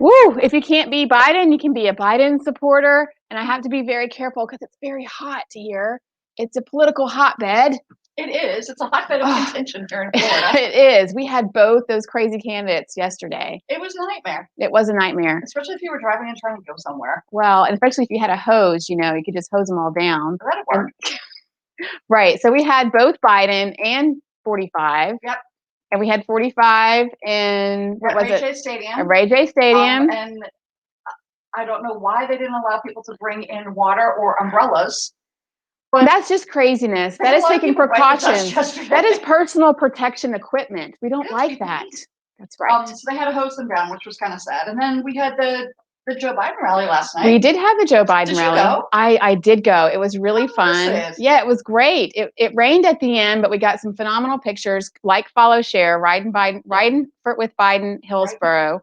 Woo! If you can't be Biden, you can be a Biden supporter. And I have to be very careful because it's very hot here. It's a political hotbed. It is. It's a hotbed of contention here in Florida. It is. We had both those crazy candidates yesterday. It was a nightmare. It was a nightmare. Especially if you were driving and trying to go somewhere. Well, and especially if you had a hose, you could just hose them all down. That'd work. Right. So we had both Biden and 45. Yep. And we had 45 in what was it? Stadium. At Ray J Stadium. And I don't know why they didn't allow people to bring in water or umbrellas. But that's just craziness. That is taking precautions. That is personal protection equipment. We don't like that. That's right. So they had to hose them down, which was kind of sad. And then we had the Joe Biden rally last night. We did have the Joe Biden rally. You go? I did go. It was really fun. Yeah, it was great. It rained at the end, but we got some phenomenal pictures. Like, follow, share. Riding with Biden Hillsborough.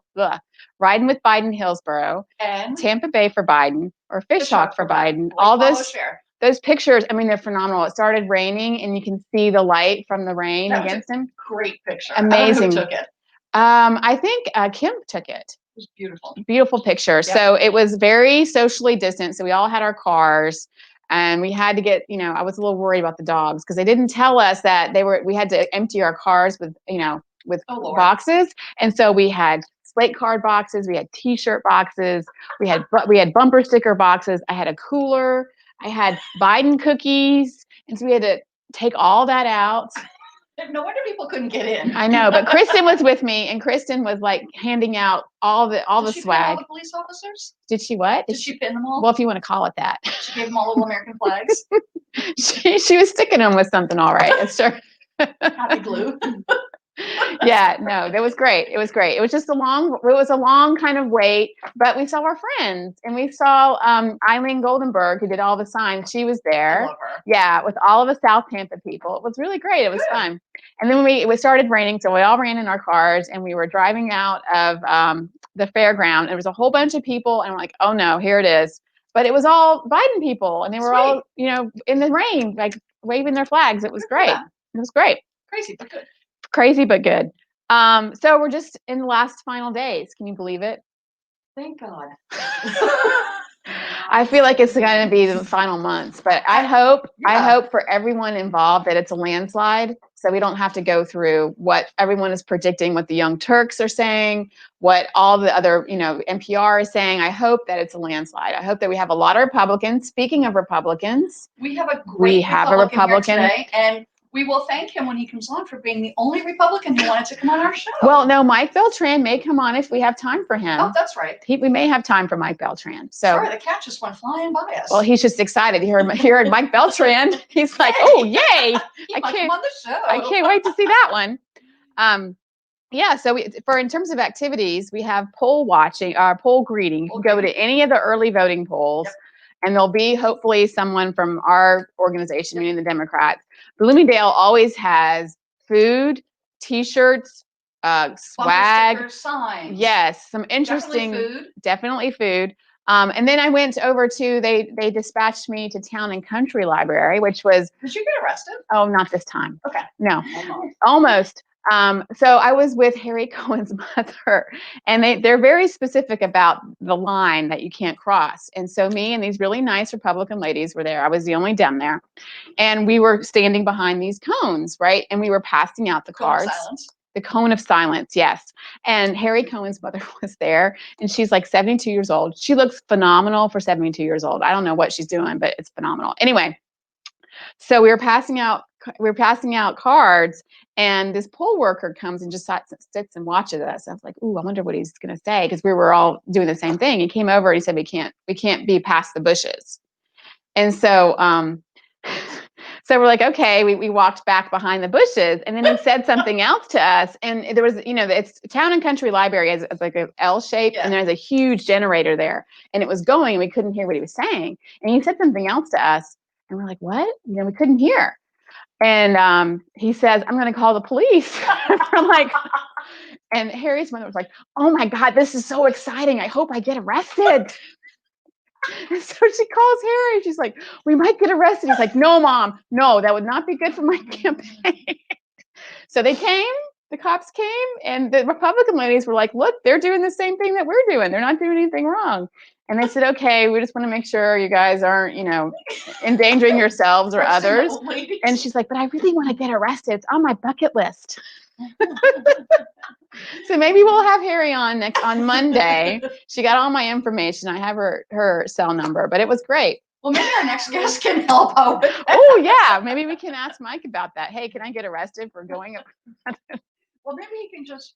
Riding with Biden Hillsborough. And Tampa Bay for Biden, or Fish Talk for Biden. Like, all share. Those pictures, I mean, they're phenomenal. It started raining, and you can see the light from the rain against him. Great picture. Amazing. I don't know who took it. I think Kemp took it. It was beautiful. Beautiful picture. Yep. So it was very socially distant. So we all had our cars, and we had to get, I was a little worried about the dogs because they didn't tell us that we had to empty our cars with boxes. And so we had slate card boxes, we had T-shirt boxes, we had bumper sticker boxes. I had a cooler. I had Biden cookies, and so we had to take all that out. No wonder people couldn't get in. I know, but Kristen was with me, and Kristen was like handing out all the swag. Did she pin all the police officers? Did she what? Did she pin them all? Well, if you want to call it that. She gave them all little American flags. she was sticking them with something, all right. It's sure. Happy glue. Yeah, no, it was great. It was great. It was just a long kind of wait, but we saw our friends, and we saw Eileen Goldenberg, who did all the signs. She was there. I love her. Yeah, with all of the South Tampa people. It was really great. It was fun. And then it started raining, so we all ran in our cars, and we were driving out of the fairground. There was a whole bunch of people, and we're like, oh no, here it is. But it was all Biden people, and they were all, in the rain, like waving their flags. It was great. Yeah. It was great. Crazy, but good. Crazy, but good. So we're just in the last final days. Can you believe it? Thank God. I feel like it's going to be the final months, but I hope for everyone involved that it's a landslide, so we don't have to go through what everyone is predicting, what the Young Turks are saying, what all the other, NPR is saying. I hope that it's a landslide. I hope that we have a lot of Republicans. Speaking of Republicans, we have a Republican here today, and we will thank him when he comes on for being the only Republican who wanted to come on our show. Well, no, Mike Beltran may come on if we have time for him. Oh, that's right. We may have time for Mike Beltran. So sorry, the cat just went flying by us. Well, he's just excited. He heard Mike Beltran. He's like, oh, yay. I can't come on the show. I can't wait to see that one. Yeah, so in terms of activities, we have poll watching, poll greeting. You can go to any of the early voting polls. Yep. And there'll be hopefully someone from our organization, meaning the Democrats. Bloomingdale always has food, T-shirts, swag, stickers, signs. Yes, some interesting, definitely food. And then I went over to they dispatched me to Town and Country Library, which was. Did you get arrested? Oh, not this time. Okay. No, almost. So I was with Harry Cohen's mother, and they're very specific about the line that you can't cross. And so me and these really nice Republican ladies were there. I was the only Dem there. And we were standing behind these cones, right? And we were passing out the cards. The cone of silence, yes. And Harry Cohen's mother was there, and she's like 72 years old. She looks phenomenal for 72 years old. I don't know what she's doing, but it's phenomenal. Anyway, so we were passing out cards, and this poll worker comes and just sits and watches us. I was like, ooh, I wonder what he's going to say, because we were all doing the same thing. He came over and he said, we can't be past the bushes. And so we're like, okay, we walked back behind the bushes, and then he said something else to us. And there was, it's Town and Country Library is like an L shape, and there's a huge generator there, and it was going, and we couldn't hear what he was saying. And he said something else to us, and we're like, what? We couldn't hear. And he says, I'm going to call the police. We're like, and Harry's mother was like, oh my God, this is so exciting. I hope I get arrested. And so she calls Harry. She's like, we might get arrested. He's like, no, Mom, no, that would not be good for my campaign. So they came, the cops came, and the Republican ladies were like, look, they're doing the same thing that we're doing. They're not doing anything wrong. And they said, okay, we just want to make sure you guys aren't, endangering yourselves or others. And she's like, but I really want to get arrested. It's on my bucket list. So maybe we'll have Harry on Monday. She got all my information. I have her cell number, but it was great. Well, maybe our next guest can help out with that. Oh, yeah. Maybe we can ask Mike about that. Hey, can I get arrested for going? Well, maybe he can just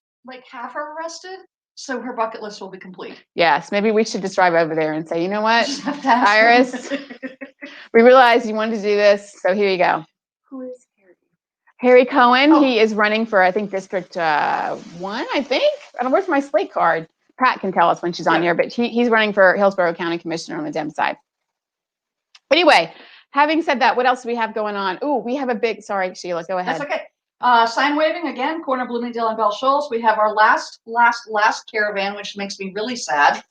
have her arrested, so her bucket list will be complete. Yes, maybe we should just drive over there and say, you know what, Just have to ask Iris, we realized you wanted to do this, so here you go. Who is Harry? Harry Cohen. Oh. He is running for, I think, District 1, I think. I don't know, where's my slate card? Pat can tell us when she's on here, but he's running for Hillsborough County Commissioner on the Dem side. Anyway, having said that, what else do we have going on? Oh, we have a big, sorry, Sheila, go ahead. That's okay. Sign waving again, corner Bloomingdale and Bell Shoals. We have our last caravan, which makes me really sad.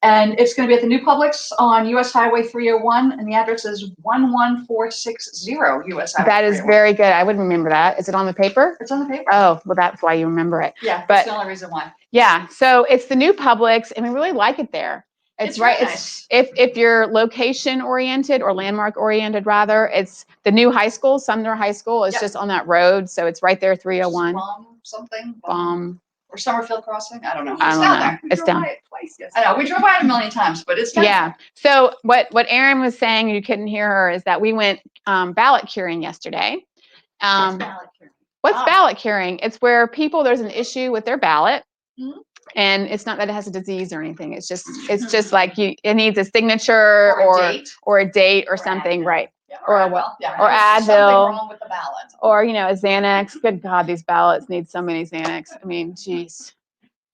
And it's going to be at the new Publix on US Highway 301, and the address is 11460 US Highway. That is very good. I would remember that. Is it on the paper? It's on the paper. Oh, well, that's why you remember it. Yeah, but that's the only reason why. Yeah, so it's the new Publix, and we really like it there. It's right. Really nice. If you're location oriented or landmark oriented, rather, it's the new high school, Sumner High School. It's just on that road, so it's right there, 301. Bomb. Or Summerfield Crossing. I don't know. I don't know. It's down. I know we drove by it a million times, but it's down. Yeah. So what Erin was saying, you couldn't hear her, is that we went ballot curing yesterday. What's ballot curing? What's ballot curing? It's where there's an issue with their ballot. Mm-hmm. And it's not that it has a disease or anything. It's just like it needs a signature or a date or something, right? Yeah, or Advil. Something wrong with the ballot. Or a Xanax. Good God, these ballots need so many Xanax. I mean, geez.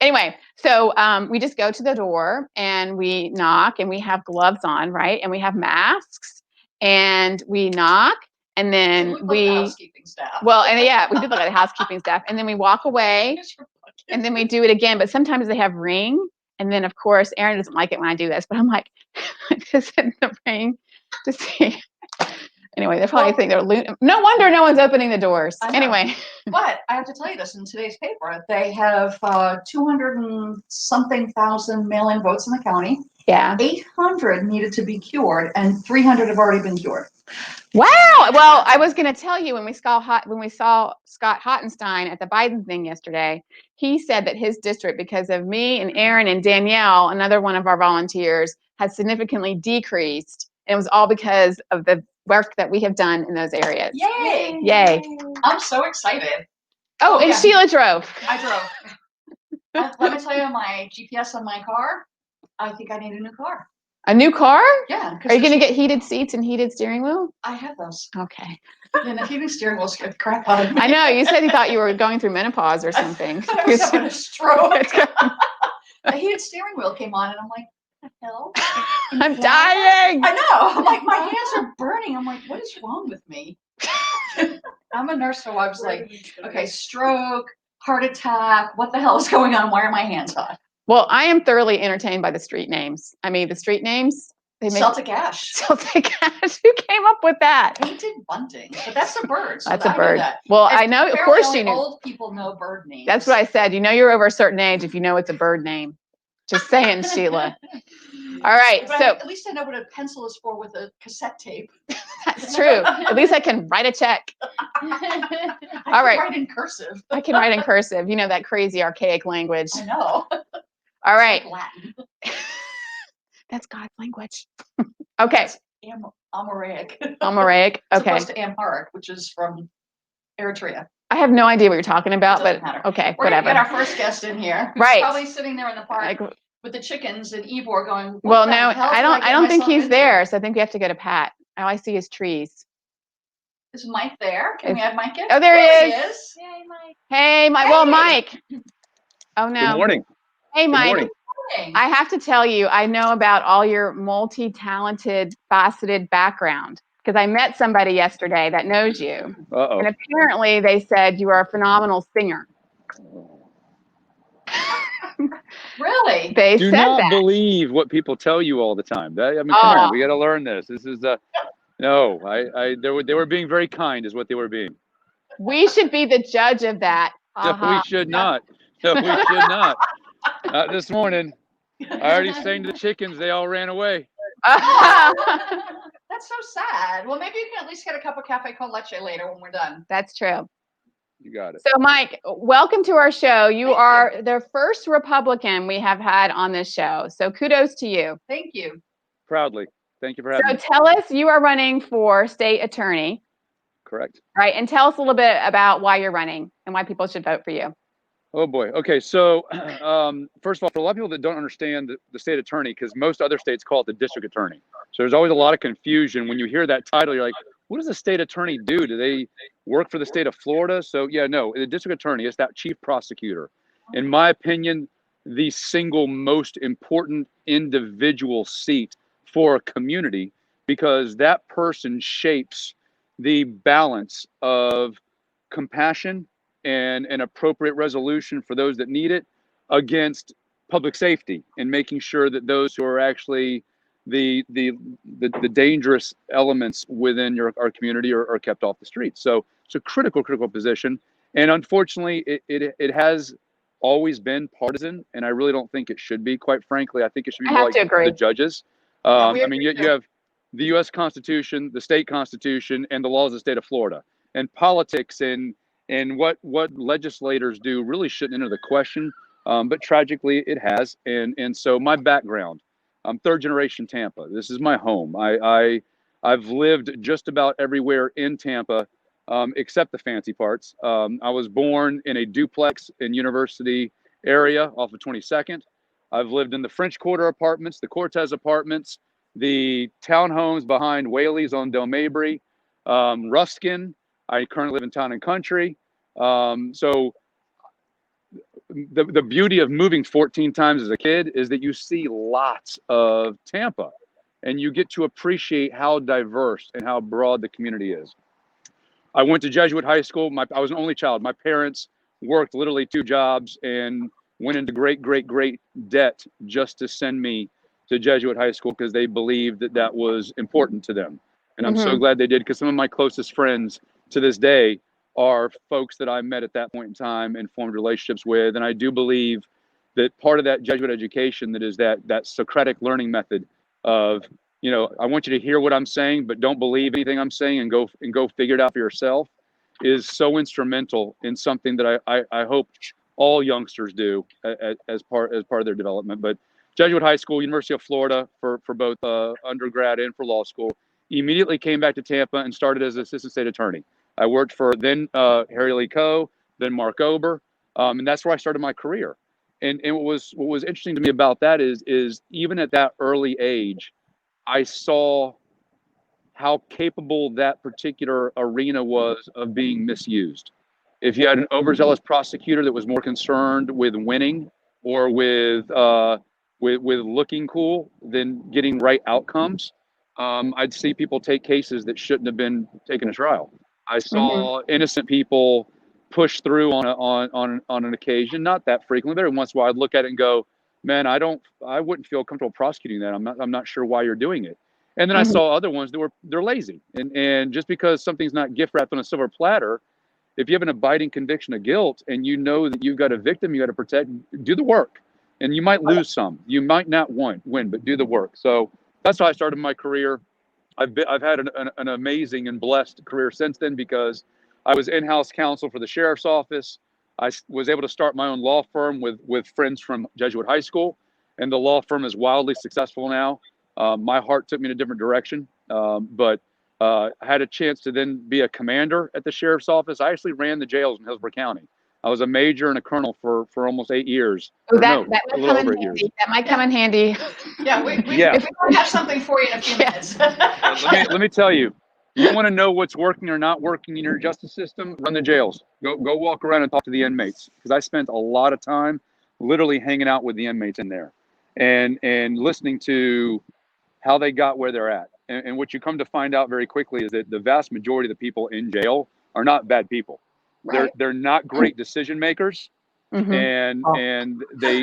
Anyway, so we just go to the door and we knock, and we have gloves on, right? And we have masks, and we knock, and then we like the housekeeping staff. Well, and yeah, we did look like the housekeeping staff, and then we walk away. And then we do it again, but sometimes they have ring. And then, of course, Erin doesn't like it when I do this, but I'm like, just in the ring to see. Anyway, they probably think they're no wonder no one's opening the doors. Anyway. But I have to tell you this, in today's paper, they have 200 and something thousand mail-in votes in the county. Yeah. 800 needed to be cured, and 300 have already been cured. Wow. Well, I was going to tell you when we saw Scott Hottenstein at the Biden thing yesterday, he said that his district, because of me and Erin and Danielle, another one of our volunteers, has significantly decreased. And it was all because of the work that we have done in those areas. Yay! Yay! I'm so excited. Oh, and Sheila drove. I drove. Let me tell you, my GPS on my car, I think I need a new car. A new car? Yeah. Are you going to get heated seats and heated steering wheel? I have those. Okay. And the heating steering wheel scared the crap out of me. I know. You said you thought you were going through menopause or something. I was having a stroke. The heated steering wheel came on, and I'm like, what the hell? I'm dying. I know. I'm like, my hands are burning. I'm like, what is wrong with me? I'm a nurse, so I was like, okay, stroke, heart attack. What the hell is going on? Why are my hands hot? Well, I am thoroughly entertained by the street names. I mean, the street names. Celtic Ash. Celtic Ash. Who came up with that? Painted bunting. But that's a bird. So that's a bird. Well, I know. Of course, you knew. Old people know bird names. That's what I said. You know, you're over a certain age if you know it's a bird name. Just saying, Sheila. All right. But so at least I know what a pencil is for with a cassette tape. That's true. At least I can write a check. All right. Write in cursive. I can write in cursive. You know, that crazy archaic language. I know. All right. Latin. That's God's language. Okay. Amharic. Amharic. Okay. It's opposed to Amharic, which is from Eritrea. I have no idea what you're talking about, but okay, We're whatever. We're gonna get our first guest in here. Right. Probably sitting there in the park with the chickens and Ivor going. Well, no, I don't think he's there, so I think we have to go to Pat. All I see is trees. Is Mike there? Can we have Mike in? Oh, there he is. Yay, Mike. Hey, Mike. Hey. Well, Mike. Oh no. Good morning. Hey, Mike. Good morning. I have to tell you, I know about all your multi-talented, faceted background because I met somebody yesterday that knows you. Uh-oh. And apparently they said you are a phenomenal singer. Really? They Do said not that. believe what people tell you all the time. Come on, we got to learn this. This is no. They were being very kind, is what they were being. We should be the judge of that. No, we should not. No, we should not. Not this morning. I already sang to the chickens. They all ran away. That's so sad. Well, maybe you can at least get a cup of cafe con leche later when we're done. That's true. You got it. So, Mike, welcome to our show. You are the first Republican we have had on this show. So kudos to you. Thank you. Proudly. Thank you for having me. So tell us, you are running for state attorney. Correct. Right. And tell us a little bit about why you're running and why people should vote for you. Oh boy. Okay. So first of all, for a lot of people that don't understand the state attorney, because most other states call it the district attorney. So there's always a lot of confusion when you hear that title. You're like, what does the state attorney do? Do they work for the state of Florida? So yeah, no, the district attorney is that chief prosecutor. In my opinion, the single most important individual seat for a community, because that person shapes the balance of compassion and an appropriate resolution for those that need it against public safety, and making sure that those who are actually the dangerous elements within our community are kept off the streets. So it's a critical position, and unfortunately it has always been partisan, and I really don't think it should be. Quite frankly, I think it should be more like the judges. I mean, you have the U.S. Constitution, the state constitution, and the laws of the state of Florida, and politics and what legislators do really shouldn't enter the question, but tragically it has. And so my background, I'm third generation Tampa. This is my home. I've lived just about everywhere in Tampa, except the fancy parts. I was born in a duplex in University area off of 22nd. I've lived in the French Quarter apartments, the Cortez apartments, the townhomes behind Whaley's on Del Mabry, Ruskin. I currently live in Town and Country. So the beauty of moving 14 times as a kid is that you see lots of Tampa, and you get to appreciate how diverse and how broad the community is. I went to Jesuit high school. I was an only child. My parents worked literally 2 jobs and went into great debt just to send me to Jesuit high school, because they believed that was important to them. And I'm so glad they did, because some of my closest friends to this day are folks that I met at that point in time and formed relationships with. And I do believe that part of that Jesuit education, that is that Socratic learning method of, I want you to hear what I'm saying, but don't believe anything I'm saying, and go figure it out for yourself, is so instrumental in something that I hope all youngsters do as part of their development. But Jesuit high school, University of Florida for both undergrad and for law school. Immediately came back to Tampa and started as assistant state attorney. I worked for then Harry Lee Coe, then Mark Ober, and that's where I started my career. And what was interesting to me about that is even at that early age, I saw how capable that particular arena was of being misused. If you had an overzealous prosecutor that was more concerned with winning or with looking cool than getting right outcomes, I'd see people take cases that shouldn't have been taken to trial. I saw innocent people push through on an occasion, not that frequently, but every once in a while I'd look at it and go, man, I wouldn't feel comfortable prosecuting that. I'm not sure why you're doing it. And then I saw other ones that they're lazy. And just because something's not gift wrapped on a silver platter, if you have an abiding conviction of guilt and you know that you've got a victim you got to protect, do the work. And you might lose some, you might not win, but do the work. So that's how I started my career. I've had an amazing and blessed career since then, because I was in-house counsel for the sheriff's office. I was able to start my own law firm with friends from Jesuit high school, and the law firm is wildly successful now. My heart took me in a different direction, but I had a chance to then be a commander at the sheriff's office. I actually ran the jails in Hillsborough County. I was a major and a colonel for almost 8 years. Oh, that might come in handy. That might come in handy. Yeah, if we have something for you in a few minutes. Let me tell you, you want to know what's working or not working in your justice system? Run the jails. Go walk around and talk to the inmates, because I spent a lot of time literally hanging out with the inmates in there and listening to how they got where they're at. And what you come to find out very quickly is that the vast majority of the people in jail are not bad people. Right. They're not great decision makers, and they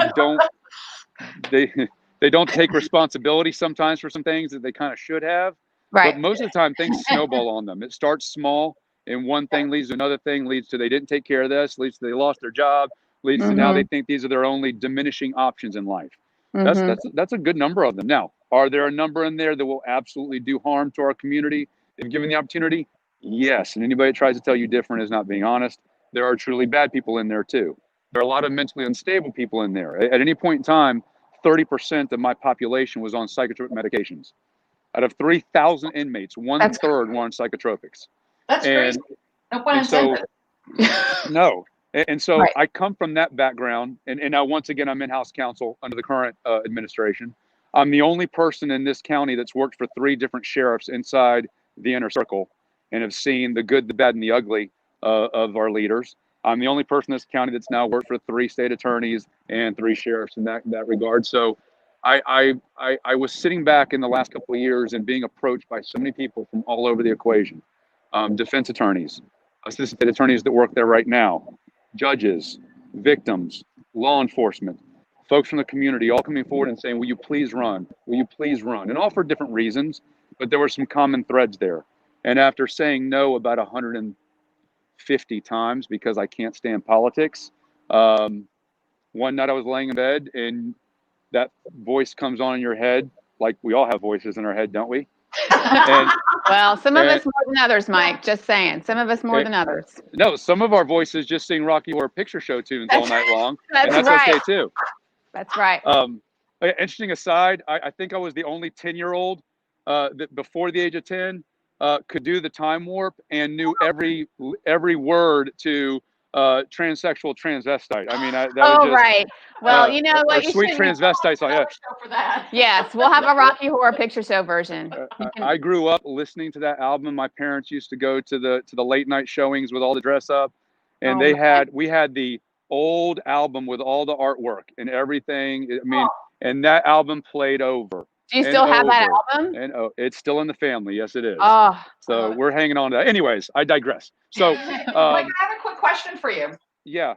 don't take responsibility sometimes for some things that they kind of should have. Right. But most of the time things snowball on them. It starts small And one thing leads to another thing, leads to they didn't take care of this, leads to they lost their job, leads to now they think these are their only diminishing options in life. That's a good number of them. Now, are there a number in there that will absolutely do harm to our community if given the opportunity? Yes. And anybody that tries to tell you different is not being honest. There are truly bad people in there too. There are a lot of mentally unstable people in there. At any point in time, 30% of my population was on psychotropic medications. Out of 3,000 inmates, one-third were on psychotropics. That's crazy. No pun intended. No. And so Right. I come from that background, and now once again, I'm in-house counsel under the current administration. I'm the only person in this county that's worked for 3 different sheriffs inside the inner circle and have seen the good, the bad, and the ugly of our leaders. I'm the only person in this county that's now worked for 3 state attorneys and 3 sheriffs in that regard. So I was sitting back in the last couple of years and being approached by so many people from all over the equation, defense attorneys, assistant attorneys that work there right now, judges, victims, law enforcement, folks from the community, all coming forward and saying, will you please run? Will you please run? And all for different reasons, but there were some common threads there. And after saying no about 150 times because I can't stand politics, one night I was laying in bed and that voice comes on in your head, like we all have voices in our head, don't we? Well, some of us more than others, Mike. Just saying, some of us more than others. No, some of our voices just sing Rocky Horror Picture Show tunes all night long, and that's right. okay too. That's right. Interesting aside, I think I was the only 10-year-old that before the age of 10 could do the time warp and knew every word to transsexual transvestite. I mean, that was just, right. Well, you know what? or sweet transvestite song. Yeah. For that. Yes, we'll have a Rocky Horror Picture Show version. I grew up listening to that album. My parents used to go to the late night showings with all the dress up, and we had the old album with all the artwork and everything. I mean, and that album played over. Do you still have that album? And it's still in the family. Yes, it is. Oh, so we're hanging on to that. Anyways, I digress. So, Mike, I have a quick question for you. Yeah.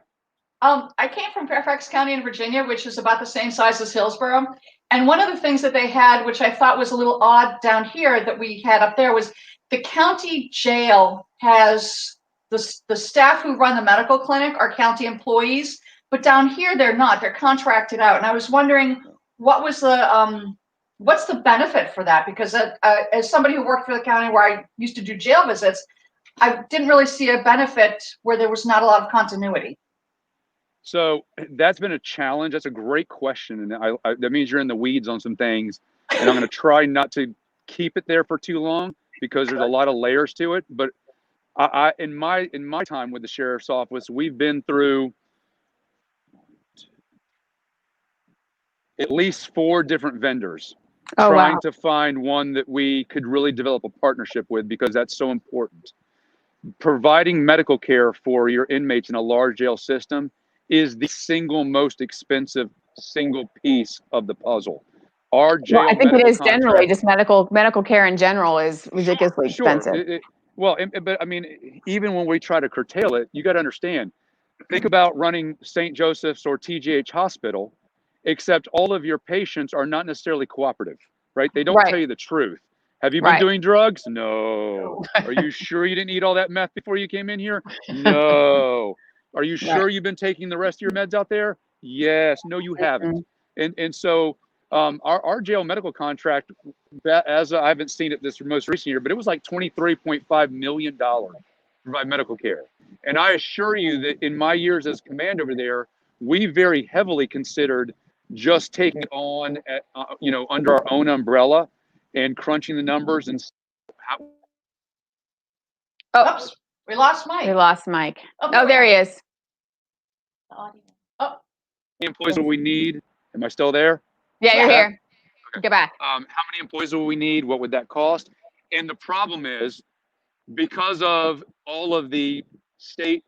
I came from Fairfax County in Virginia, which is about the same size as Hillsborough. And one of the things that they had, which I thought was a little odd down here that we had up there, was the county jail has the staff who run the medical clinic are county employees, but down here they're not. They're contracted out. And I was wondering, what was the what's the benefit for that? Because as somebody who worked for the county where I used to do jail visits, I didn't really see a benefit where there was not a lot of continuity. So that's been a challenge. That's a great question. And that means you're in the weeds on some things. And I'm going to try not to keep it there for too long because there's a lot of layers to it. But in my time with the sheriff's office, we've been through at least 4 different vendors trying to find one that we could really develop a partnership with, because that's so important. Providing medical care for your inmates in a large jail system is the single most expensive single piece of the puzzle. Our jail, I think it is generally just medical care in general is ridiculously expensive. But I mean, even when we try to curtail it, you got to understand. Think about running St. Joseph's or TGH Hospital, except all of your patients are not necessarily cooperative, right? They don't tell you the truth. Have you been doing drugs? No. Are you sure you didn't eat all that meth before you came in here? No. Are you sure you've been taking the rest of your meds out there? Yes. No, you haven't. And so our jail medical contract, as I haven't seen it this most recent year, but it was like $23.5 million to provide medical care. And I assure you that in my years as command over there, we very heavily considered just taking it on at, under our own umbrella and crunching the numbers and Oops, we lost Mike. We lost Mike. Oh, there he is. employees will we need? Am I still there? Yeah, you're here. Okay. Get back. How many employees will we need? What would that cost? And the problem is, because of all of the state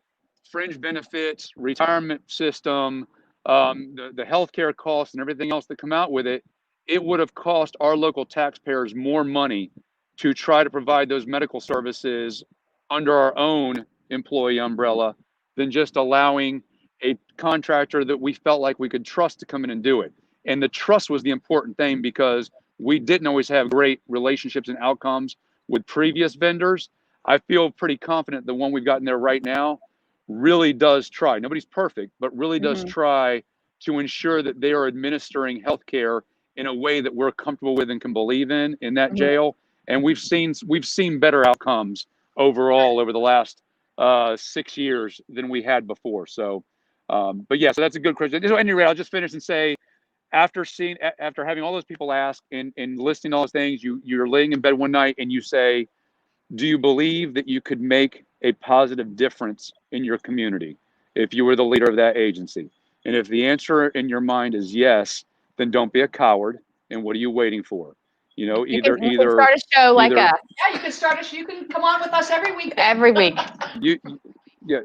fringe benefits, retirement system, the healthcare costs and everything else that come out with it, it would have cost our local taxpayers more money to try to provide those medical services under our own employee umbrella than just allowing a contractor that we felt like we could trust to come in and do it. And the trust was the important thing, because we didn't always have great relationships and outcomes with previous vendors. I feel pretty confident the one we've got in there right now really does try. Nobody's perfect, but really does try to ensure that they are administering healthcare in a way that we're comfortable with and can believe in that jail. And we've seen better outcomes overall over the last 6 years than we had before. So, but yeah, so that's a good question. So anyway, I'll just finish and say, after having all those people ask and listening to all those things, you're laying in bed one night and you say, do you believe that you could make a positive difference in your community if you were the leader of that agency? And if the answer in your mind is yes, then don't be a coward. And what are you waiting for? You know, You can start a show like us. Yeah, you can start you can come on with us every week. Every week. Yeah,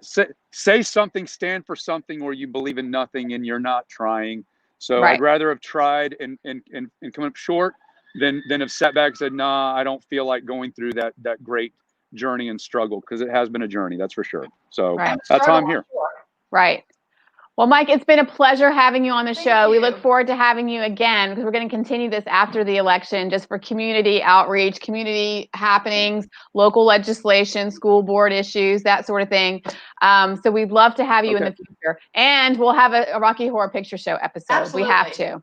say something, stand for something, or you believe in nothing and you're not trying. So I'd rather have tried and come up short than have sat back and said, nah, I don't feel like going through that great journey and struggle, because it has been a journey, that's for sure. So that's how I'm here. Right. Well, Mike, it's been a pleasure having you on the show. We look forward to having you again, because we're going to continue this after the election, just for community outreach, community happenings, local legislation, school board issues, that sort of thing. So we'd love to have you in the future. And we'll have a Rocky Horror Picture Show episode. Absolutely. We have to.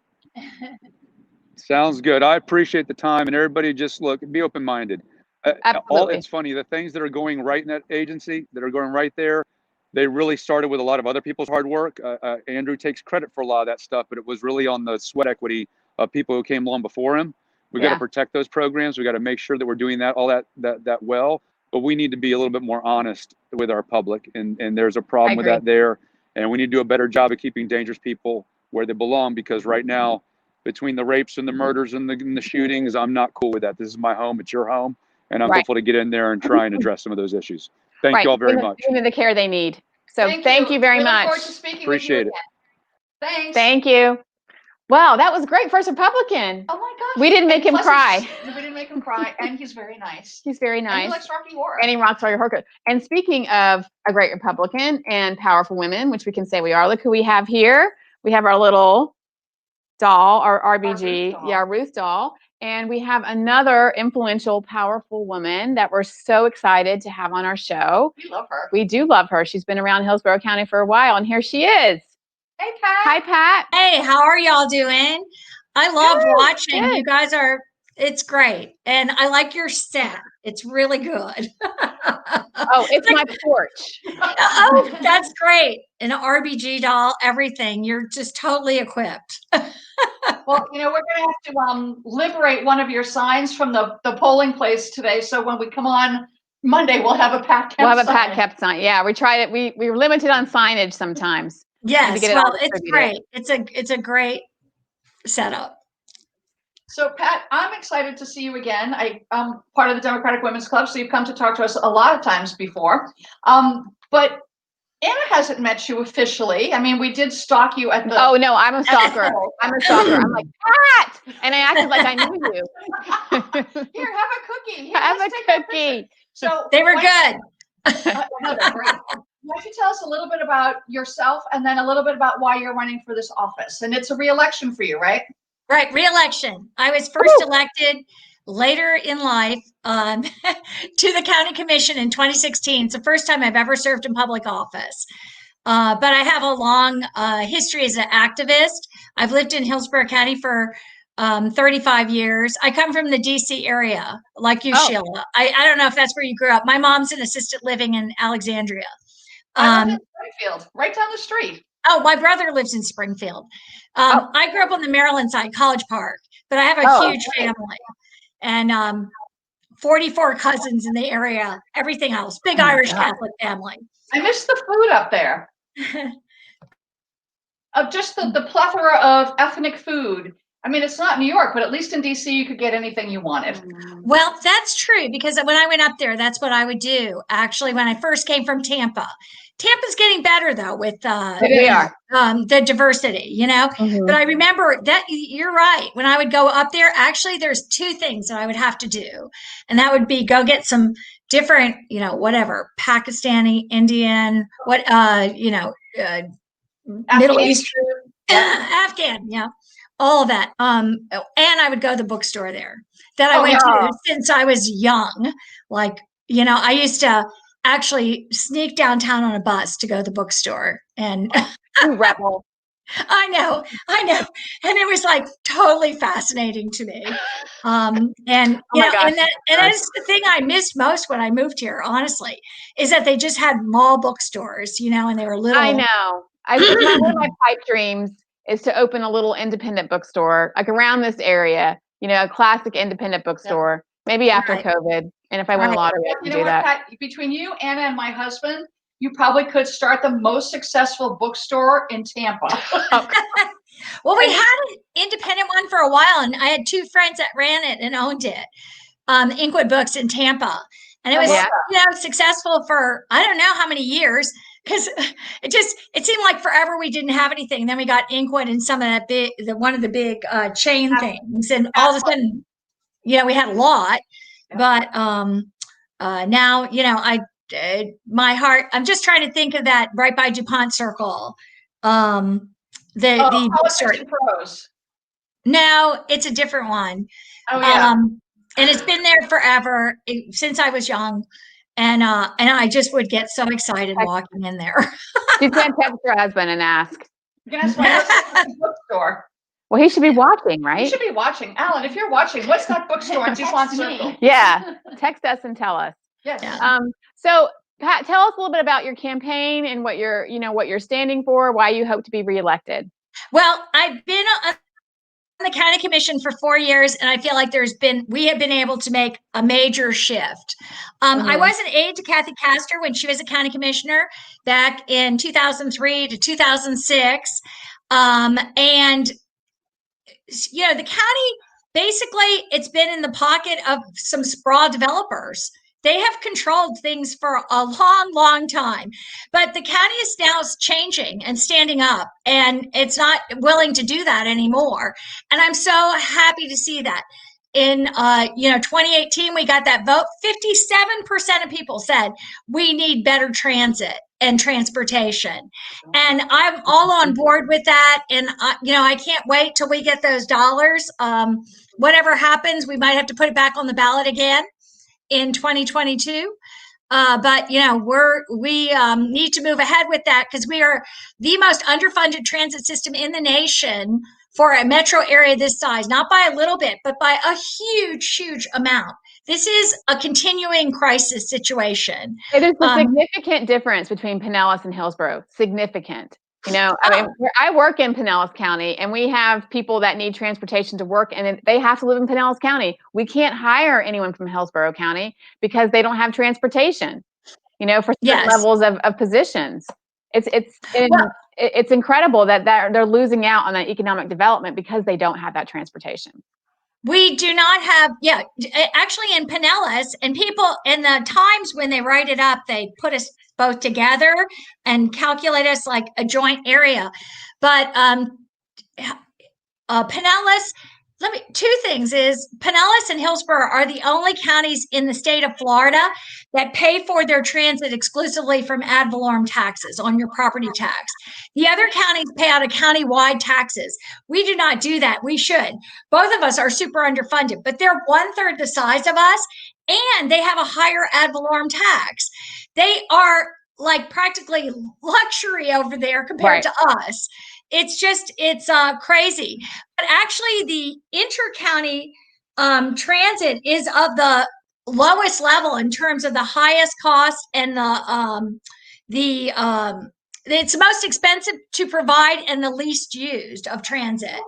Sounds good. I appreciate the time, and everybody just be open-minded. It's funny, the things that are going right in that agency, that are going right there, they really started with a lot of other people's hard work. Andrew takes credit for a lot of that stuff, but it was really on the sweat equity of people who came along before him. We've got to protect those programs. We got to make sure that we're doing all that well, but we need to be a little bit more honest with our public. And there's a problem with that there. And we need to do a better job of keeping dangerous people where they belong, because right now, between the rapes and the murders and the shootings, I'm not cool with that. This is my home. It's your home. And I'm hopeful to get in there and try and address some of those issues. Thank you all very much. Give them the care they need. So thank you very much. Look forward to speaking Appreciate with you again. Thanks. Thank you. Wow, that was great. First Republican. Oh my gosh. We didn't make him cry. We didn't make him cry. And he's very nice. He's very nice. And he likes Rocky Horror. And he rocks Rocky Horror. And speaking of a great Republican and powerful women, which we can say we are, look who we have here. We have our little doll, our RBG, our Ruth doll. And we have another influential, powerful woman that we're so excited to have on our show. We love her. We do love her. She's been around Hillsborough County for a while, and here she is. Hey, Pat. Hi, Pat. Hey, how are y'all doing? I love watching. You guys it's great. And I like your set. It's really good. Oh, it's my porch. Oh, that's great. An RBG doll, everything. You're just totally equipped. Well, we're going to have to liberate one of your signs from the polling place today. So when we come on Monday, we'll have a Pat Kemp sign. We'll have a Pat Kemp sign. Yeah, we tried it. We were limited on signage sometimes. Yes, well, it's great. It's a great setup. So, Pat, I'm excited to see you again. I'm part of the Democratic Women's Club, so you've come to talk to us a lot of times before. But Anna hasn't met you officially. I mean, we did stalk you at the... Oh, no, I'm a stalker. I'm a stalker. I'm like, Pat! And I acted like I knew you. Here, have a cookie. Here, have a cookie. So they were good. No, they're great. Why don't you tell us a little bit about yourself and then a little bit about why you're running for this office? And it's a re-election for you, right? Right, re-election. I was first elected later in life to the county commission in 2016. It's the first time I've ever served in public office. But I have a long history as an activist. I've lived in Hillsborough County for 35 years. I come from the DC area, like you, Sheila. I don't know if that's where you grew up. My mom's in assisted living in Alexandria. I live in Springfield, right down the street. Oh, my brother lives in Springfield. I grew up on the Maryland side, College Park, but I have a huge family and 44 cousins in the area, everything else, big Irish Catholic family. I miss the food up there. Just the plethora of ethnic food. I mean, it's not New York, but at least in DC, you could get anything you wanted. Well, that's true, because when I went up there, that's what I would do. Actually, when I first came from Tampa. Tampa's getting better, though, with the diversity, But I remember that you're right. When I would go up there, actually, there's two things that I would have to do. And that would be go get some different, whatever, Pakistani, Indian, Middle Eastern, Afghan, all of that. And I would go to the bookstore there that I went to since I was young, like, I used to actually sneak downtown on a bus to go to the bookstore. And You rebel. I know. And it was like totally fascinating to me. And Oh my gosh. and that's the thing I missed most when I moved here, honestly, is that they just had mall bookstores, and they were little. I know. It's one of my pipe dreams is to open a little independent bookstore, like around this area, a classic independent bookstore, maybe after Right. COVID. And if I win the lottery, I You can know do what, that. Pat? Between you, Anna, and my husband, you probably could start the most successful bookstore in Tampa. Well, we had an independent one for a while, and I had two friends that ran it and owned it, Inkwood Books in Tampa. And it was, successful for, I don't know how many years, because it seemed like forever we didn't have anything. Then we got Inkwood and some of that one of the big chain things. And all of a sudden, we had a lot. But now, my heart, I'm just trying to think of that right by DuPont Circle. The bookstore. Pros. No, it's a different one. Oh yeah. And it's been there forever, since I was young. And I just would get so excited walking in there. She's going to text her husband and ask. Guess what? What's the bookstore? Well, he should be watching, right? You should be watching. Alan, if you're watching, what's that bookstore in DuPont Circle? Yeah. Text us and tell us. Yes. So Pat, tell us a little bit about your campaign and what you're standing for, why you hope to be reelected. Well, I've been on the county commission for 4 years, and I feel like we have been able to make a major shift. I was an aide to Kathy Castor when she was a county commissioner back in 2003 to 2006. And the county, basically, it's been in the pocket of some sprawl developers. They have controlled things for a long, long time, but the county is now changing and standing up, and it's not willing to do that anymore. And I'm so happy to see that. In 2018, we got that vote. 57% of people said we need better transit and transportation, and I'm all on board with that. And I can't wait till we get those dollars. Whatever happens, we might have to put it back on the ballot again in 2022. But we need to move ahead with that, because we are the most underfunded transit system in the nation for a metro area this size, not by a little bit, but by a huge, huge amount. This is a continuing crisis situation. It is a significant difference between Pinellas and Hillsborough. Significant. I work in Pinellas County, and we have people that need transportation to work, and they have to live in Pinellas County. We can't hire anyone from Hillsborough County because they don't have transportation, for certain levels of positions. It's incredible that they're losing out on that economic development because they don't have that transportation. We do not have, actually in Pinellas, and people in the times when they write it up, they put us both together and calculate us like a joint area. But Pinellas, two things is Pinellas and Hillsborough are the only counties in the state of Florida that pay for their transit exclusively from ad valorem taxes on your property tax. The other counties pay out of county-wide taxes. We do not do that. We should. Both of us are super underfunded, but they're 1/3 the size of us, and they have a higher ad valorem tax. They are like practically luxury over there compared to us. It's crazy. But actually, the inter-county transit is of the lowest level in terms of the highest cost, and it's most expensive to provide and the least used of transit.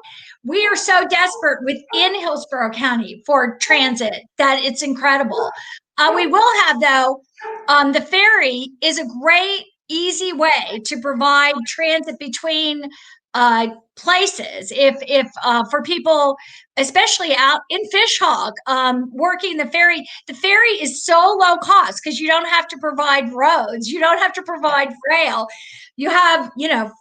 We are so desperate within Hillsborough County for transit that it's incredible. We will have, though, the ferry is a great, easy way to provide transit between places. If for people, especially out in Fishhawk, working the ferry is so low cost because you don't have to provide roads, you don't have to provide rail. You have,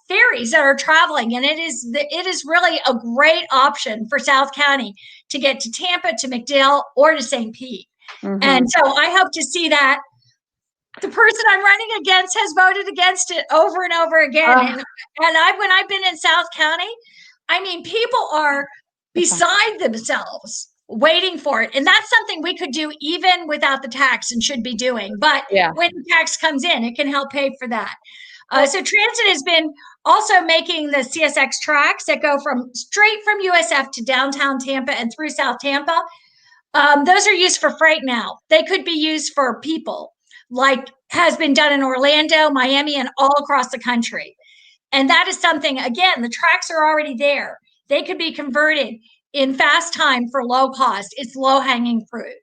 ferries that are traveling, and it is really a great option for South County to get to Tampa, to McDill, or to St. Pete. And so I hope to see that. The person I'm running against has voted against it over and over again. And when I've been in South County, people are beside themselves waiting for it. And that's something we could do even without the tax and should be doing. But Yeah. when the tax comes in, it can help pay for that. So transit has been also making the CSX tracks that go from straight from USF to downtown Tampa and through South Tampa. Those are used for freight now. They could be used for people, like has been done in Orlando, Miami, and all across the country. And that is something, again, the tracks are already there. They could be converted in fast time for low cost. It's low hanging fruit.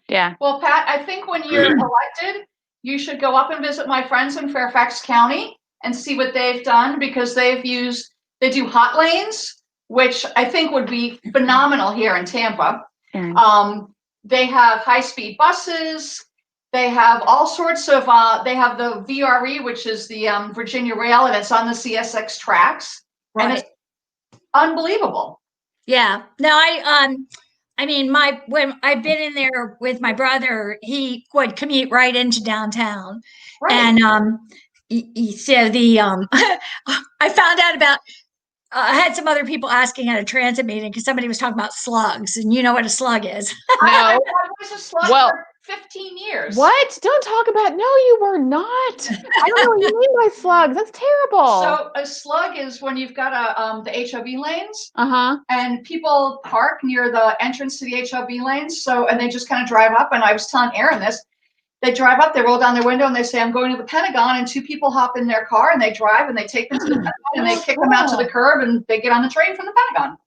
Yeah. Well, Pat, I think when you're elected, you should go up and visit my friends in Fairfax County and see what they've done, because they do hot lanes, which I think would be phenomenal here in Tampa. They have high-speed buses. They have all sorts of, they have the VRE, which is the Virginia Rail, and it's on the CSX tracks. Right. And it's unbelievable. Yeah. No, I mean, when I've been in there with my brother, he would commute right into downtown. Right. And so I found out about, I had some other people asking at a transit meeting because somebody was talking about slugs, and you know what a slug is. I No. was a slug Well, for 15 years. What? Don't talk about. No, you were not. I don't know what you mean by slugs. That's terrible. So a slug is when you've got the HOV lanes, Uh-huh. and people park near the entrance to the HOV lanes. So, and they just kind of drive up. And I was telling Aaron this. They drive up, they roll down their window, and they say, "I'm going to the Pentagon." And two people hop in their car, and they drive, and they take them to the Pentagon, and they kick them out to the curb, and they get on the train from the Pentagon.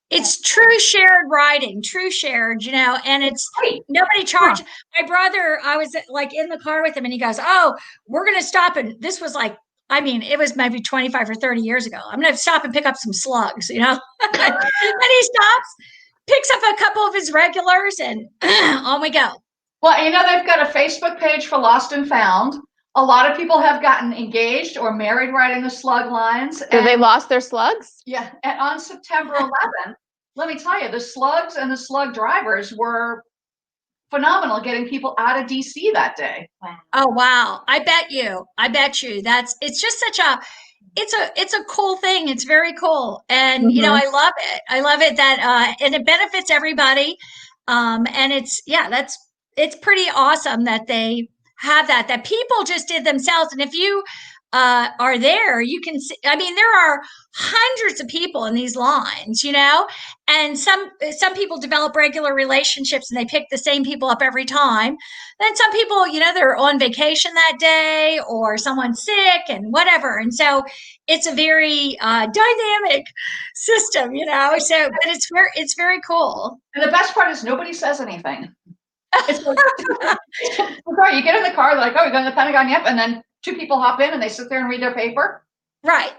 It's true shared riding, true shared, and it's Right. nobody charged. My brother, I was like in the car with him, and he goes, "Oh, we're going to stop." And this was like, I mean, it was maybe 25 or 30 years ago. I'm going to stop and pick up some slugs, and he stops, picks up a couple of his regulars, and on we go. Well, they've got a Facebook page for Lost and Found. A lot of people have gotten engaged or married riding the slug lines. So they lost their slugs? Yeah. And on September 11th, let me tell you, the slugs and the slug drivers were phenomenal getting people out of DC that day. Oh, wow. I bet you. It's just such it's a cool thing. It's very cool. And, I love it. I love it that, and it benefits everybody. And it's pretty awesome that they have that people just did themselves. And if you are there, you can see, I mean, there are hundreds of people in these lines, and some people develop regular relationships and they pick the same people up every time. Then some people, they're on vacation that day or someone's sick and whatever. And so it's a very dynamic system, so, but it's very cool. And the best part is nobody says anything. It's like, you get in the car, they're like, "Oh, you're going to the Pentagon?" Yep. And then two people hop in and they sit there and read their paper. Right.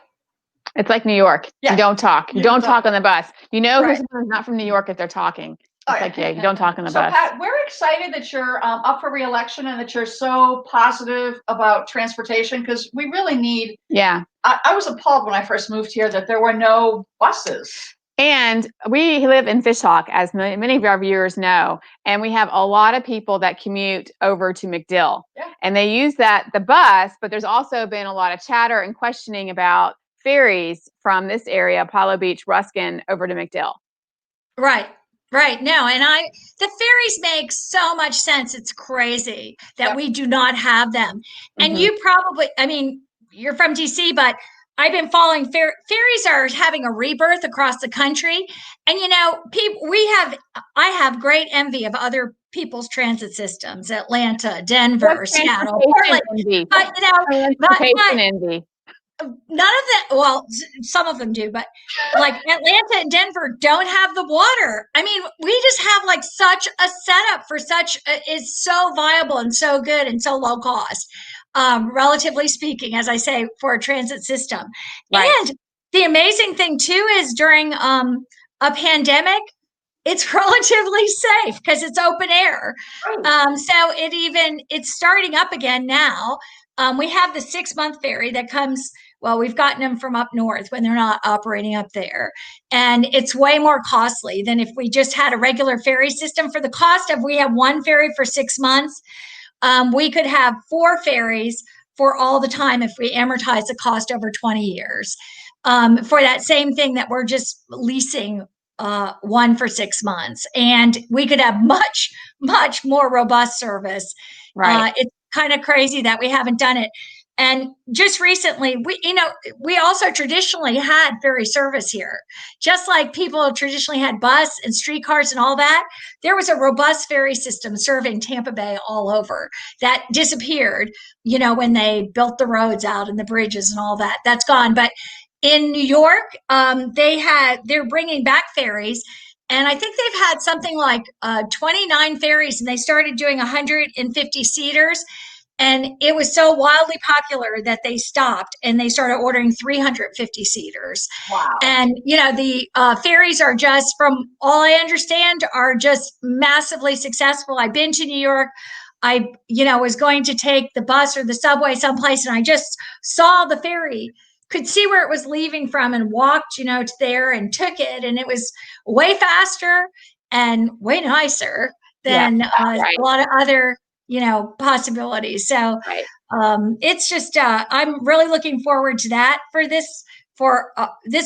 It's like New York. Yeah. You don't talk. You don't talk on the bus. Who's not from New York if they're talking. It's you don't talk on the bus. Pat, we're excited that you're up for re-election and that you're so positive about transportation, because we really need. Yeah. I was appalled when I first moved here that there were no buses. And we live in Fishhawk, as many of our viewers know, and we have a lot of people that commute over to MacDill. Yeah. And they use the bus, but there's also been a lot of chatter and questioning about ferries from this area, Apollo Beach, Ruskin, over to MacDill. Right. No, and the ferries make so much sense. It's crazy that we do not have them. And you probably, I mean, you're from DC, but I've been following ferries are having a rebirth across the country. And, I have great envy of other people's transit systems, Atlanta, Denver, Seattle, Portland. But, envy. None of that. Well, some of them do, but like Atlanta and Denver don't have the water. I mean, we just have such a setup for it's so viable and so good and so low cost, relatively speaking, as I say, for a transit system. Right. And the amazing thing too is during a pandemic, it's relatively safe because it's open air. Right. So it's starting up again now. We have the 6-month ferry that comes. Well, we've gotten them from up north when they're not operating up there. And it's way more costly than if we just had a regular ferry system. For the cost of, we have one ferry for 6 months. We could have 4 ferries for all the time if we amortize the cost over 20 years for that same thing that we're just leasing one for 6 months, and we could have much more robust service. Right. It's kind of crazy that we haven't done it. And just recently, we also traditionally had ferry service here, just like people traditionally had bus and streetcars and all that. There was a robust ferry system serving Tampa Bay all over that disappeared, when they built the roads out and the bridges and all that. That's gone. But in New York, they're bringing back ferries. And I think they've had something like 29 ferries, and they started doing 150 seaters. And it was so wildly popular that they stopped and they started ordering 350 seaters. Wow. And, the ferries are just, from all I understand, are just massively successful. I've been to New York. I, was going to take the bus or the subway someplace, and I just saw the ferry, could see where it was leaving from, and walked, to there and took it. And it was way faster and way nicer than right. a lot of other possibilities. So Right. it's just I'm really looking forward to that for this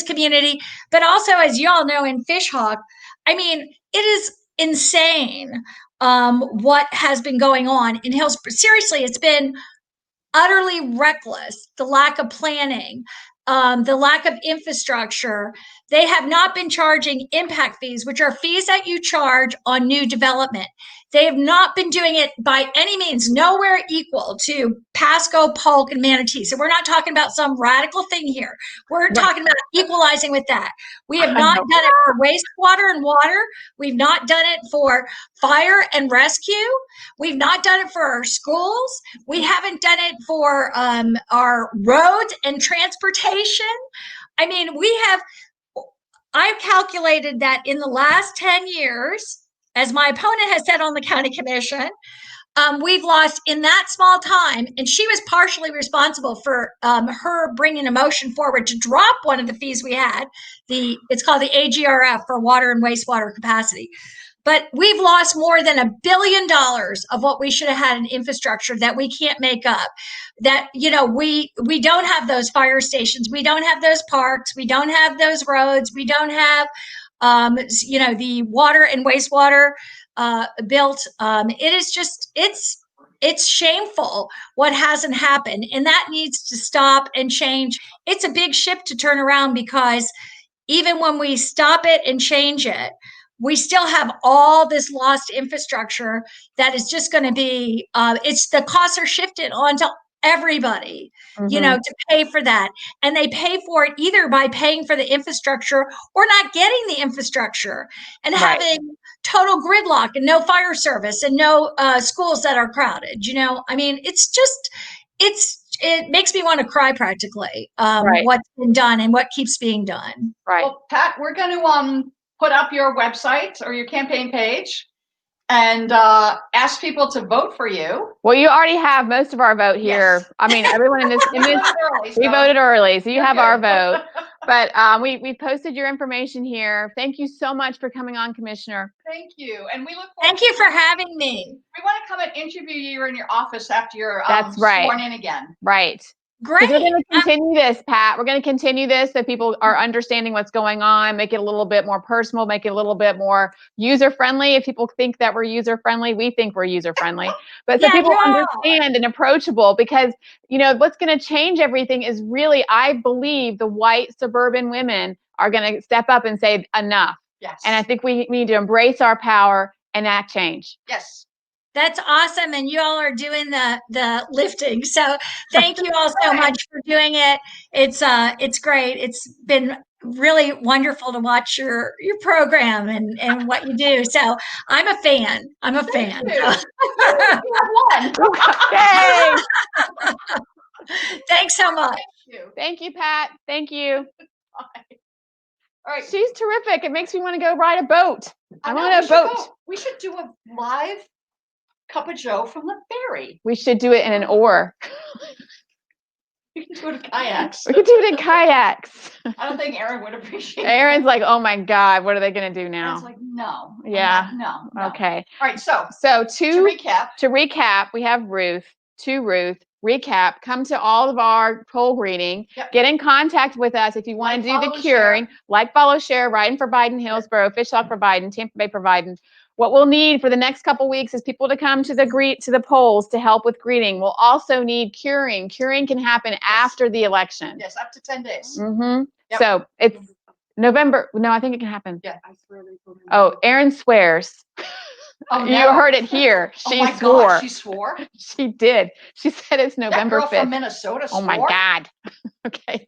community. But also, as you all know, in Fishhawk, I mean, it is insane what has been going on in Hills. Seriously, it's been utterly reckless. The lack of planning, the lack of infrastructure. They have not been charging impact fees, which are fees that you charge on new development. They have not been doing it by any means, nowhere equal to Pasco, Polk, and Manatee. So we're not talking about some radical thing here. We're Right. talking about equalizing with that. We have I not know. done it for wastewater and water. We've not done it for fire and rescue. We've not done it for our schools. We haven't done it for our roads and transportation. I mean, I've calculated that in the last 10 years, as my opponent has said on the county commission, we've lost in that small time, and she was partially responsible for her bringing a motion forward to drop one of the fees we had. It's called the AGRF, for water and wastewater capacity. But we've lost more than $1 billion of what we should have had in infrastructure that we can't make up. That, we don't have those fire stations. We don't have those parks. We don't have those roads. We don't have, the water and wastewater built. It is just, it's shameful what hasn't happened. And that needs to stop and change. It's a big ship to turn around, because even when we stop it and change it, we still have all this lost infrastructure that is just going to be, it's the costs are shifted onto everybody, to pay for that. And they pay for it either by paying for the infrastructure or not getting the infrastructure, and Right. having total gridlock and no fire service and no schools that are crowded. I mean, it makes me want to cry practically, Right. what's been done and what keeps being done. Right. Well, Pat, we're going to put up your website or your campaign page and ask people to vote for you. Well, you already have most of our vote here. Yes. I mean, everyone in this, Early, we so- voted early, so you have Okay. our vote. But we posted your information here. Thank you so much for coming on, Commissioner. Thank you, and we look forward. Thank you for having me. We want to come and interview you in your office after you're That's right. sworn in again. Right. Great. We're going to continue this, Pat. We're going to continue this so people are understanding what's going on, make it a little bit more personal, make it a little bit more user-friendly. If people think that we're user-friendly, we think we're user-friendly. But so Yeah, people you are. understand and approachable, because, what's going to change everything is really, I believe, the white suburban women are going to step up and say enough. Yes. And I think we need to embrace our power and enact change. Yes. That's awesome. And you all are doing the lifting. So thank you all so much for doing it. It's great. It's been really wonderful to watch your program and what you do. So I'm a fan. I'm a fan. You. You have won. Yay! Thanks so much. Thank you, Pat. Thank you. Bye. All right. She's terrific. It makes me want to go ride a boat. I know, want to boat. We should do a live Cup of Joe from the ferry. We should do it in an oar. We can do it in kayaks. We could do it in kayaks. I don't think Aaron would appreciate it. Aaron's like, oh my God, what are they going to do I now? was like, no. Yeah. No. Okay. All right. So So to recap, we have Ruth, recap, come to all of our poll greeting, Yep. get in contact with us if you want to do the curing, like, follow, share, riding for Biden, Hillsborough, Fishhawk for Biden, Tampa Bay for Biden. What we'll need for the next couple weeks is people to come to the polls to help with greeting. We'll also need curing. Curing can happen after the election. Yes, up to 10 days. Mm-hmm. Yep. So it's November. No, I think it can happen. Yeah. Oh, Erin swears. Oh, You no. heard it here. Oh She my swore. God, she swore? She did. She said it's That November girl 5th. from Minnesota swore? Oh my God. Okay.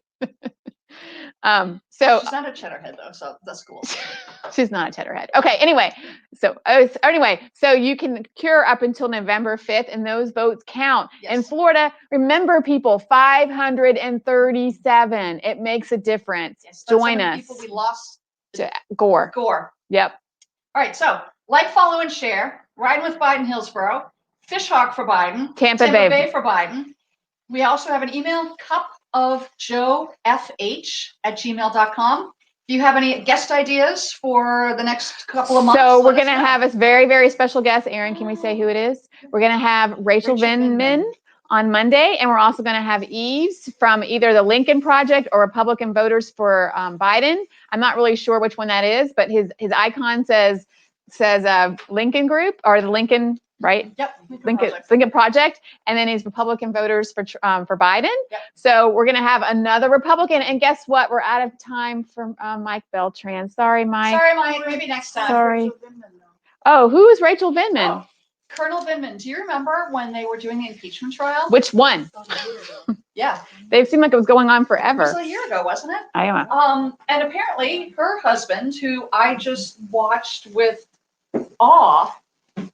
So She's not a cheddarhead though, so that's cool. she's not a cheddarhead. Okay. Anyway, so you can cure up until November 5th, and those votes count. Yes. In Florida, remember, people, 537. It makes a difference. Yes, that's how Join many us. people we lost To Gore. Gore. Yep. All right, so like, follow, and share. Riding with Biden, Hillsborough. Fishhawk for Biden. Tampa Bay for Biden. We also have an email, cupofjoefh@gmail.com. Do you have any guest ideas for the next couple of months? So we're going to have a very, very special guest. Erin, can we say who it is? We're going to have Rachel Vindman on Monday, and we're also going to have Eves from either the Lincoln Project or Republican Voters for Biden. I'm not really sure which one that is, but his icon says Lincoln Group, or the Lincoln, right? Yep. Lincoln Project, and then he's Republican Voters for Biden. Yep. So we're going to have another Republican, and guess what? We're out of time for Mike Beltran. Sorry, Mike. Sorry, Mike. Maybe next time. Sorry. Oh, who is Rachel Vindman? Oh, Colonel Vindman. Do you remember when they were doing the impeachment trial? Which one? Yeah. They seemed like it was going on It forever. was a year ago, wasn't it? I don't know. And apparently her husband, who I just watched with awe,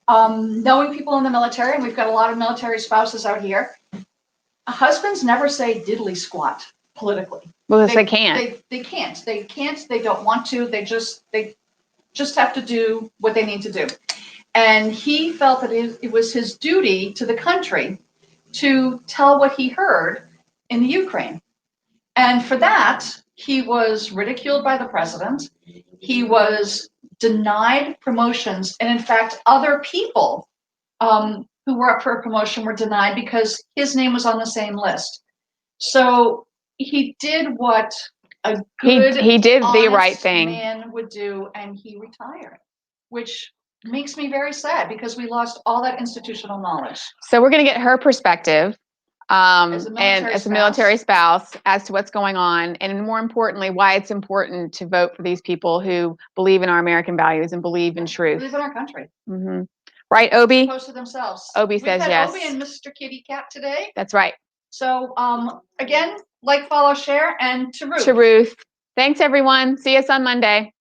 knowing people in the military, and we've got a lot of military spouses out here, husbands never say diddly squat politically. Well, they can't. They can't. They can't. They don't want to. They just have to do what they need to do. And he felt that it was his duty to the country to tell what he heard in the Ukraine. And for that, he was ridiculed by the president. He was denied promotions. And in fact, other people who were up for a promotion were denied because his name was on the same list. So he did what a good, he did the honest right thing. Man would do, and he retired, which makes me very sad because we lost all that institutional knowledge. So we're going to get her perspective, As a military spouse, as to what's going on, and more importantly, why it's important to vote for these people who believe in our American values and believe in truth. Believe in our country. Mm-hmm. Right, Obi? Opposed to themselves. Obi says yes. Obi and Mr. Kitty Cat today. That's right. So again, like, follow, share, and to Ruth. To Ruth. Thanks, everyone. See us on Monday.